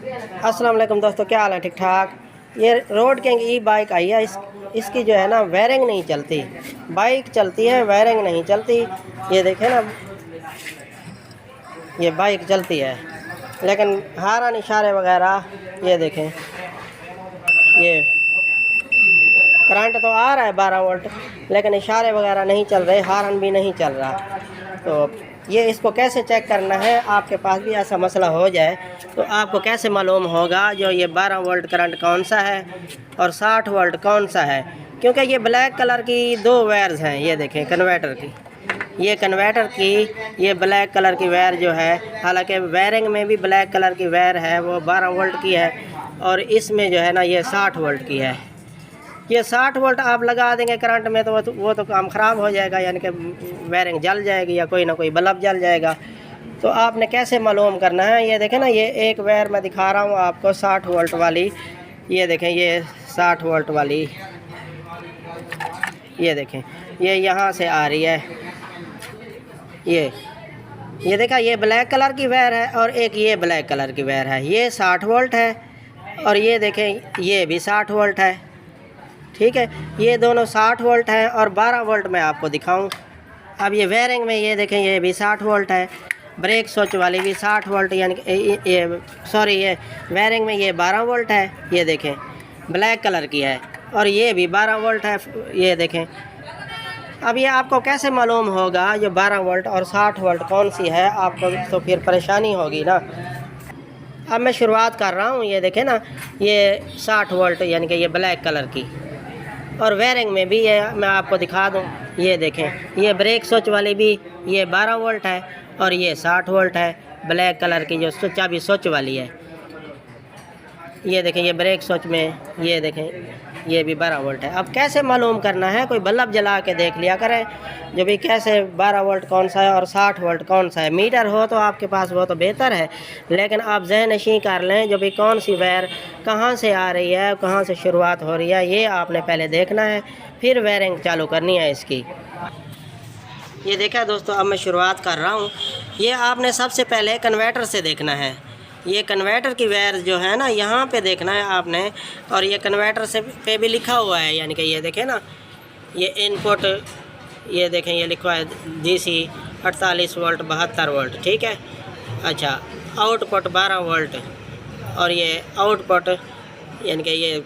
अस्सलाम वालेकुम दोस्तों, क्या हाल है? ठीक ठाक। ये रोड किंग ई बाइक आई है। इसकी जो है ना वायरिंग नहीं चलती। बाइक चलती है, वायरिंग नहीं चलती। ये देखें ना, ये बाइक चलती है लेकिन हारन इशारे वगैरह ये देखें, ये करंट तो आ रहा है 12 वोल्ट, लेकिन इशारे वगैरह नहीं चल रहे, हारन भी नहीं चल रहा। तो ये इसको कैसे चेक करना है? आपके पास भी ऐसा मसला हो जाए तो आपको कैसे मालूम होगा जो ये 12 वोल्ट करंट कौन सा है और 60 वोल्ट कौन सा है? क्योंकि ये ब्लैक कलर की दो वायर्स हैं। ये देखें कन्वर्टर की, ये कन्वर्टर की ये ब्लैक कलर की वायर जो है, हालांकि वायरिंग में भी ब्लैक कलर की वायर है, वो 12 वोल्ट की है, और इसमें जो है ना ये 60 वोल्ट की है। ये 60 वोल्ट आप लगा देंगे करंट में तो वो तो काम ख़राब हो जाएगा, यानी कि वायरिंग जल जाएगी या कोई ना कोई बल्ब जल जाएगा। तो आपने कैसे मालूम करना है? ये देखें ना, ये एक वायर मैं दिखा रहा हूँ आपको 60 वोल्ट वाली। ये देखें, ये 60 वोल्ट वाली, ये देखें, ये यहाँ से आ रही है। ये देखा, ये ब्लैक कलर की वायर है और एक ये ब्लैक कलर की वायर है। ये 60 वोल्ट है और ये देखें ये भी 60 वोल्ट है। ठीक है, ये दोनों 60 वोल्ट हैं और 12 वोल्ट मैं आपको दिखाऊं। अब ये वायरिंग में ये देखें, ये भी 60 वोल्ट है। ब्रेक स्विच वाली भी 60 वोल्ट, यानी ये वायरिंग में ये 12 वोल्ट है। ये देखें ब्लैक कलर की है और ये भी 12 वोल्ट है। ये देखें, अब ये आपको कैसे मालूम होगा जो 12 वोल्ट और 60 वोल्ट कौन सी है? आपको तो फिर परेशानी होगी ना। अब मैं शुरुआत कर रहा हूँ। ये देखें ना, ये 60 वोल्ट यानी कि ये ब्लैक कलर की, और वायरिंग में भी ये मैं आपको दिखा दूं। ये देखें, ये ब्रेक स्विच वाली भी ये 12 वोल्ट है और ये 60 वोल्ट है। ब्लैक कलर की जो चाबी स्विच वाली है, ये देखें, ये ब्रेक स्विच में ये देखें, ये भी 12 वोल्ट है। अब कैसे मालूम करना है? कोई बल्ब जला के देख लिया करें जो भी कैसे 12 वोल्ट कौन सा है और 60 वोल्ट कौन सा है। मीटर हो तो आपके पास वो तो बेहतर है, लेकिन आप ज़हन नशीं कर लें जो भी कौन सी वायर कहाँ से आ रही है, कहाँ से शुरुआत हो रही है, ये आपने पहले देखना है, फिर वायरिंग चालू करनी है इसकी। ये देखा दोस्तों, अब मैं शुरुआत कर रहा हूँ। ये आपने सबसे पहले कन्वर्टर से देखना है। ये कन्वर्टर की वायर जो है ना, यहाँ पे देखना है आपने, और ये कन्वर्टर से पे भी लिखा हुआ है, यानी कि ये देखें ना, ये इनपुट, ये देखें ये लिखा है DC 48 वोल्ट 72 वोल्ट। ठीक है, अच्छा, आउटपुट 12 वोल्ट, और ये आउटपुट यानी कि ये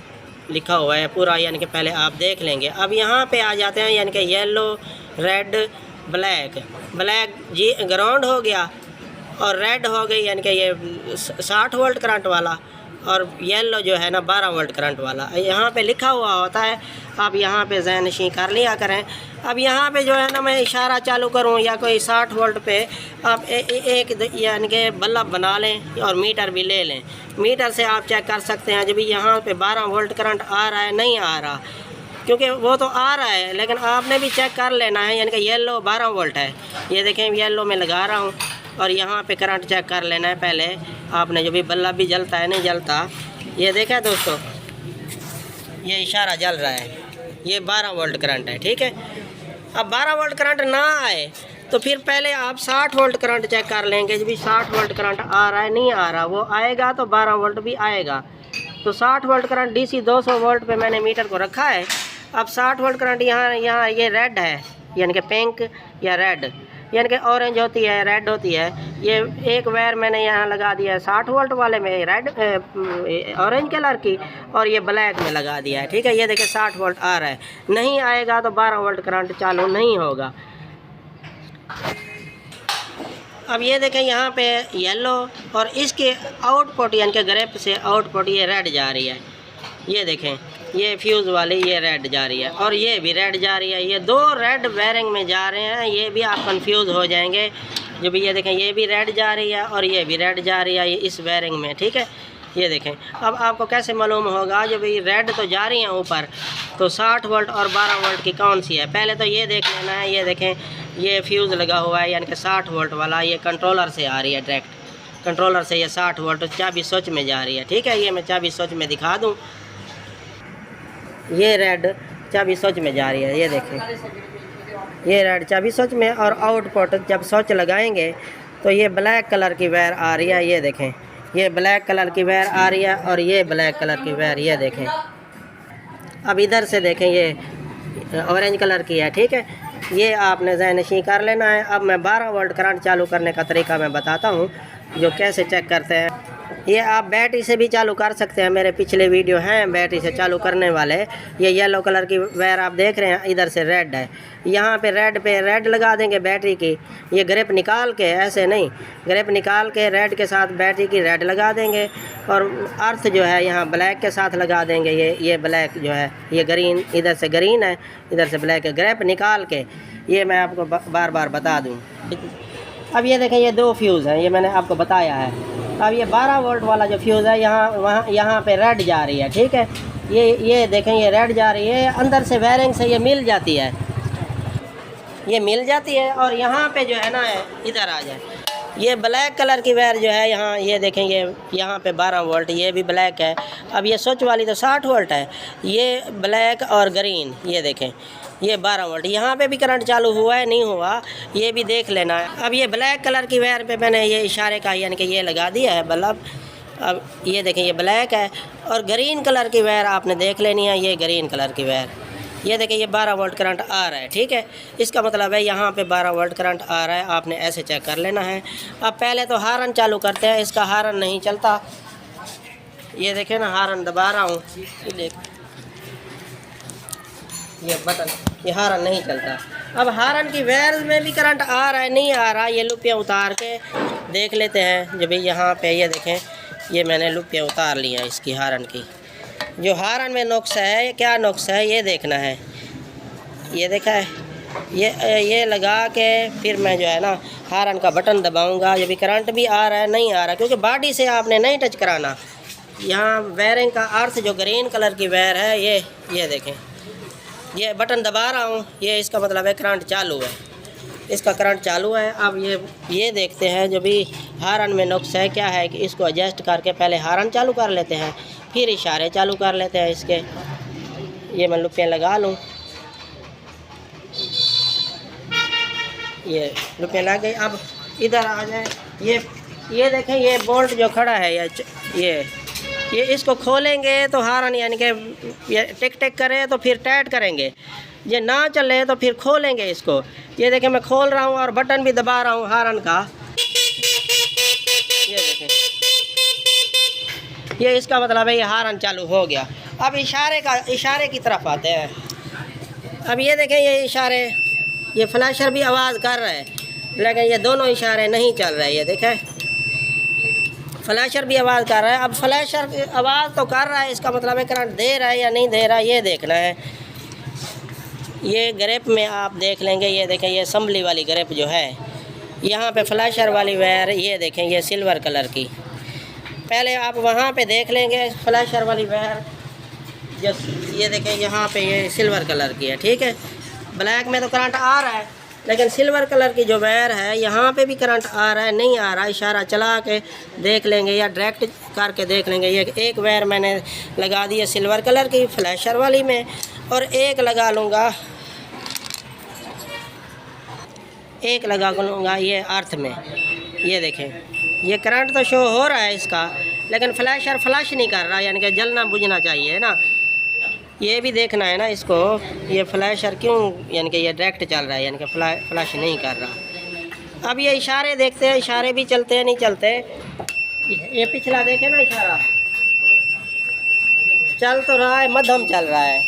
लिखा हुआ है पूरा, यानी कि पहले आप देख लेंगे। अब यहाँ पे आ जाते हैं, यानी कि येलो, रेड, ब्लैक। ब्लैक जी ग्राउंड हो गया और रेड हो गई, यानी कि ये 60 वोल्ट करंट वाला, और येलो जो है ना 12 वोल्ट करंट वाला। यहाँ पे लिखा हुआ होता है, आप यहाँ पे ज़हन नशीं कर लिया करें। अब यहाँ पे जो है ना, मैं इशारा चालू करूँ या कोई 60 वोल्ट पे आप एक यानी कि बल्ब बना लें और मीटर भी ले लें। मीटर से आप चेक कर सकते हैं जब यहाँ पे 12 वोल्ट करंट आ रहा है नहीं आ रहा, क्योंकि वो तो आ रहा है लेकिन आपने भी चेक कर लेना है। यानी कि येलो 12 वोल्ट है, ये देखें येलो में लगा रहा हूँ, और यहाँ पे करंट चेक कर लेना है पहले आपने, जो भी बल्ब भी जलता है नहीं जलता। ये देखा दोस्तों, ये इशारा जल रहा है, ये 12 वोल्ट करंट है। ठीक है, अब 12 वोल्ट करंट ना आए तो फिर पहले आप 60 वोल्ट करंट चेक कर लेंगे। जब भी 60 वोल्ट करंट आ रहा है नहीं आ रहा, वो आएगा तो 12 वोल्ट भी आएगा। तो 60 वोल्ट करंट DC 200 वोल्ट पे मैंने मीटर को रखा है। अब 60 वोल्ट करंट यहाँ ये रेड है, यानी कि पिंक या रेड, यानी कि ऑरेंज होती है, रेड होती है। ये एक वायर मैंने यहाँ लगा दिया है 60 वोल्ट वाले में रेड ऑरेंज कलर की, और ये ब्लैक में लगा दिया है। ठीक है, ये देखिए 60 वोल्ट आ रहा है, नहीं आएगा तो 12 वोल्ट करंट चालू नहीं होगा। अब ये देखें यहाँ पे येलो, और इसके आउटपुट यानी कि ग्रिप से आउटपुट ये रेड जा रही है। ये देखें, ये फ्यूज़ वाली ये रेड जा रही है और ये भी रेड जा रही है। ये दो रेड वायरिंग में जा रहे हैं, ये भी आप कंफ्यूज हो जाएंगे। जो भी ये देखें, ये भी रेड जा रही है और ये भी रेड जा रही है ये इस वायरिंग में। ठीक है, ये देखें, अब आपको कैसे मालूम होगा? जो भी रेड तो जा रही हैं ऊपर, तो 60 वोल्ट और 12 वोल्ट की कौन सी है पहले तो ये देख लेना है। ये देखें, ये फ्यूज़ लगा हुआ है, यानी कि 60 वोल्ट वाला, ये कंट्रोलर से आ रही है डायरेक्ट। कंट्रोलर से ये 60 वोल्ट चाबी स्विच में जा रही है। ठीक है, ये मैं चाबी स्विच में दिखा दूँ, ये रेड चाबी स्विच में जा रही है। ये देखें, ये रेड चाबी स्विच में, और आउटपुट जब स्विच लगाएंगे तो ये ब्लैक कलर की वायर आ रही है। ये देखें, ये ब्लैक कलर की वायर आ रही है और ये ब्लैक कलर की वायर, ये देखें। अब इधर से देखें, ये ऑरेंज कलर की है, ठीक है। ये आपने ज़हनशी कर लेना है। अब मैं 12 वोल्ट करंट चालू करने का तरीका मैं बताता हूँ, जो कैसे चेक करते हैं। ये आप बैटरी से भी चालू कर सकते हैं, मेरे पिछले वीडियो हैं बैटरी से चालू करने वाले। ये येलो कलर की वायर आप देख रहे हैं, इधर से रेड है, यहाँ पे रेड लगा देंगे बैटरी की। ये ग्रिप निकाल के, ऐसे नहीं, ग्रिप निकाल के रेड के साथ बैटरी की रेड लगा देंगे, और अर्थ जो है यहाँ ब्लैक के साथ लगा देंगे। ये ब्लैक जो है, ये ग्रीन, इधर से ग्रीन है, इधर से ब्लैक है। ग्रिप निकाल के, ये मैं आपको बार बार बता दूँ। अब ये देखें, ये 2 फ्यूज़ हैं, ये मैंने आपको बताया है। अब ये 12 वोल्ट वाला जो फ्यूज़ है, यहाँ पे रेड जा रही है, ठीक है। ये देखें, ये रेड जा रही है, अंदर से वायरिंग से ये मिल जाती है, ये मिल जाती है। और यहाँ पे जो है ना, इधर आ जाए, ये ब्लैक कलर की वायर जो है यहाँ, ये देखें, ये यहाँ पे 12 वोल्ट, ये भी ब्लैक है। अब ये स्विच वाली तो 60 वोल्ट है, ये ब्लैक और ग्रीन, ये देखें, ये 12 वोल्ट। यहाँ पे भी करंट चालू हुआ है, नहीं हुआ, ये भी देख लेना है। अब ये ब्लैक कलर की वायर पे मैंने ये इशारे का यानी कि ये लगा दिया है बल्ब। अब ये देखें, ये ब्लैक है, और ग्रीन कलर की वायर आपने देख लेनी है, ये ग्रीन कलर की वायर, ये देखें, ये 12 वोल्ट करंट आ रहा है, ठीक है। इसका मतलब है यहाँ पे 12 वोल्ट करंट आ रहा है, आपने ऐसे चेक कर लेना है। अब पहले तो हारन चालू करते हैं, इसका हारन नहीं चलता, ये देखें ना, हारन दबा रहा हूँ, ये बटन, ये हारन नहीं चलता। अब हारन की वायर में भी करंट आ रहा है, नहीं आ रहा, ये लुपियाँ उतार के देख लेते हैं। जब यहाँ पे ये देखें, ये मैंने लुपियाँ उतार ली हैं इसकी हारन की। जो हारन में नुक्स है, क्या नुक्स है ये देखना है। ये देखा है, ये लगा के फिर मैं जो है ना हारन का बटन दबाऊंगा। जब भी करंट भी आ रहा है, नहीं आ रहा, क्योंकि बॉडी से आपने नहीं टच कराना। यहाँ वायरिंग का अर्थ जो ग्रीन कलर की वायर है, ये देखें, ये बटन दबा रहा हूँ, ये इसका मतलब है करंट चालू है, इसका करंट चालू है। अब ये देखते हैं, जो भी हारन में नुक्स है क्या है, कि इसको एडजस्ट करके पहले हारन चालू कर लेते हैं, फिर इशारे चालू कर लेते हैं इसके। ये मैं लुपियाँ लगा लूँ, ये लुपियाँ लग गई। अब इधर आ जाए, ये देखें, ये बोल्ट जो खड़ा है, ये इसको खोलेंगे तो हारन यानी कि ये टिक टिक करे तो फिर टाइट करेंगे, ये ना चले तो फिर खोलेंगे इसको। ये देखें, मैं खोल रहा हूँ और बटन भी दबा रहा हूँ हारन का, ये देखें, ये इसका मतलब है ये हारन चालू हो गया। अब इशारे की तरफ आते हैं। अब ये देखें, ये इशारे, ये फ्लैशर भी आवाज़ कर रहा है, लेकिन ये दोनों इशारे नहीं चल रहे। ये देखें, फ्लैशर भी आवाज़ कर रहा है। अब फ्लैशर आवाज़ तो कर रहा है, इसका मतलब है करंट दे रहा है या नहीं दे रहा, ये देखना है। ये ग्रिप में आप देख लेंगे, ये देखें, ये असम्बली वाली ग्रिप जो है, यहाँ पे फ्लैशर वाली वायर, ये देखें, ये सिल्वर कलर की। पहले आप वहाँ पे देख लेंगे फ्लैशर वाली वायर, जो ये देखें, यहाँ पे ये सिल्वर कलर की है, ठीक है। ब्लैक में तो करंट आ रहा है, लेकिन सिल्वर कलर की जो वायर है, यहाँ पे भी करंट आ रहा है, नहीं आ रहा, इशारा चला के देख लेंगे या डायरेक्ट करके देख लेंगे। ये एक वायर मैंने लगा दी है सिल्वर कलर की फ्लैशर वाली में, और एक लगा लूँगा ये अर्थ में। ये देखें, ये करंट तो शो हो रहा है इसका, लेकिन फ्लैशर फ्लैश नहीं कर रहा, यानी कि जलना बुझना चाहिए ना, ये भी देखना है ना इसको। ये फ्लैशर क्यों, यानी कि ये डायरेक्ट चल रहा है, यानी कि फ्लैश नहीं कर रहा। अब ये इशारे देखते हैं, इशारे भी चलते हैं नहीं चलते। ये पिछला देखे ना, इशारा चल तो रहा है, मध्यम चल रहा है,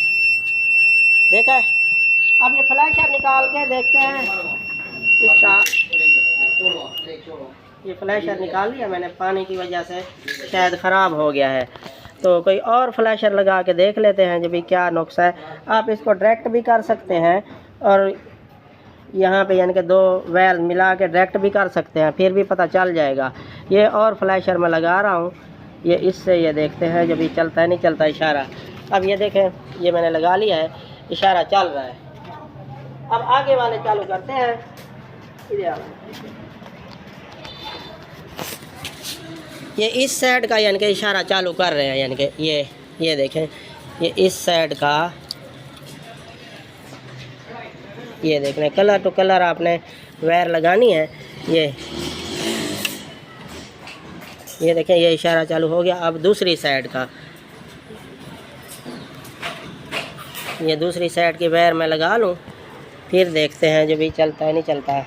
देखा है। अब ये फ्लैशर निकाल के देखते हैं इसका, ये फ्लैशर निकाल लिया मैंने, पानी की वजह से शायद ख़राब हो गया है, तो कोई और फ्लैशर लगा के देख लेते हैं जो भी क्या नुक्स है। आप इसको डायरेक्ट भी कर सकते हैं, और यहाँ पे यानी कि 2 वायर मिला के डायरेक्ट भी कर सकते हैं, फिर भी पता चल जाएगा। ये और फ्लैशर मैं लगा रहा हूँ, ये इससे ये देखते हैं जो भी चलता है नहीं चलता इशारा। अब ये देखें, ये मैंने लगा लिया है, इशारा चल रहा है। अब आगे वाले चालू करते हैं। ये इस साइड का यानी कि इशारा चालू कर रहे हैं, यानी कि ये देखें, ये इस साइड का, ये देख लें, कलर टू कलर आपने वायर लगानी है। ये देखें ये इशारा चालू हो गया। अब दूसरी साइड का, ये दूसरी साइड की वायर मैं लगा लूँ, फिर देखते हैं जो भी चलता है नहीं चलता है।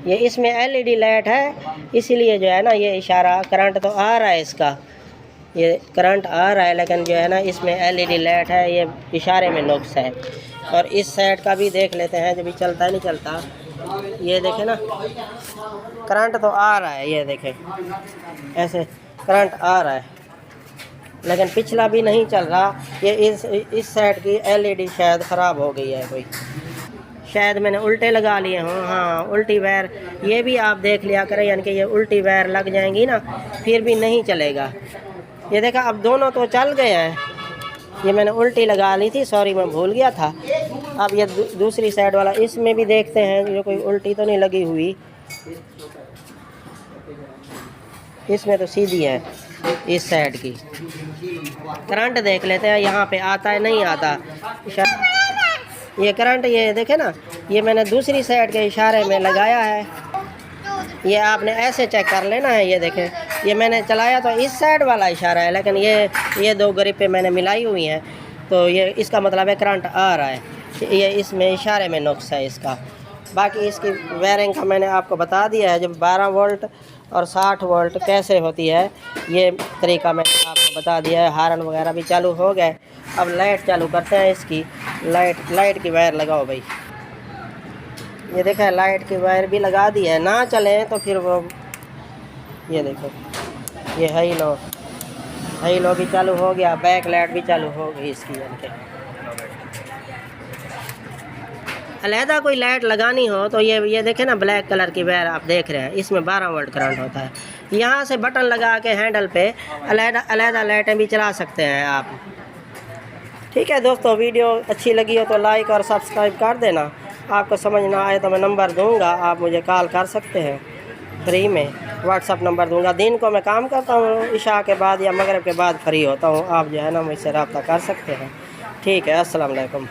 ये इसमें एलईडी लाइट है, इसीलिए जो है ना ये इशारा, करंट तो आ रहा है इसका, ये करंट आ रहा है, लेकिन जो है ना इसमें एलईडी लाइट है, ये इशारे में नुक्स है। और इस साइड का भी देख लेते हैं, जब भी चलता है नहीं चलता। ये देखें ना, करंट तो आ रहा है, ये देखें ऐसे करंट आ रहा है, लेकिन पिछला भी नहीं चल रहा। ये इस साइड की एलईडी शायद ख़राब हो गई है कोई, शायद मैंने उल्टे लगा लिए हों। हाँ, उल्टी वायर ये भी आप देख लिया करें, यानी कि ये उल्टी वायर लग जाएंगी ना फिर भी नहीं चलेगा। ये देखा अब दोनों तो चल गए हैं, ये मैंने उल्टी लगा ली थी, सॉरी मैं भूल गया था। अब ये दूसरी साइड वाला, इसमें भी देखते हैं जो कोई उल्टी तो नहीं लगी हुई, इसमें तो सीधी है इस साइड की। करंट देख लेते हैं यहाँ पे आता है नहीं आता। ये करंट ये देखे ना, ये मैंने दूसरी साइड के इशारे में लगाया है, ये आपने ऐसे चेक कर लेना है। ये देखें, ये मैंने चलाया तो इस साइड वाला इशारा है, लेकिन ये दो ग्रिपें मैंने मिलाई हुई हैं, तो ये इसका मतलब है करंट आ रहा है। ये इसमें इशारे में नुक्स है इसका। बाकी इसकी वायरिंग का मैंने आपको बता दिया है, जब 12 वोल्ट और 60 वोल्ट कैसे होती है ये तरीका मैंने आपको बता दिया है। हारन वगैरह भी चालू हो गए। अब लाइट चालू करते हैं इसकी। लाइट की वायर लगाओ भाई। ये देखा लाइट की वायर भी लगा दी है, ना चले तो फिर वो, ये देखो ये हाई लो भी चालू हो गया, बैक लाइट भी चालू हो गई इसकी। यानी कि अलहदा कोई लाइट लगानी हो तो ये देखें ना, ब्लैक कलर की वायर आप देख रहे हैं, इसमें 12 वोल्ट करंट होता है। यहाँ से बटन लगा के हैंडल पे अलहदा लाइटें भी चला सकते हैं आप। ठीक है दोस्तों, वीडियो अच्छी लगी हो तो लाइक और सब्सक्राइब कर देना। आपको समझ ना आए तो मैं नंबर दूंगा, आप मुझे कॉल कर सकते हैं फ्री में, व्हाट्सअप नंबर दूंगा। दिन को मैं काम करता हूँ, इशा के बाद या मगरिब के बाद फ्री होता हूँ, आप जो है ना मुझसे रब्ता कर सकते हैं। ठीक है, अस्सलाम वालेकुम।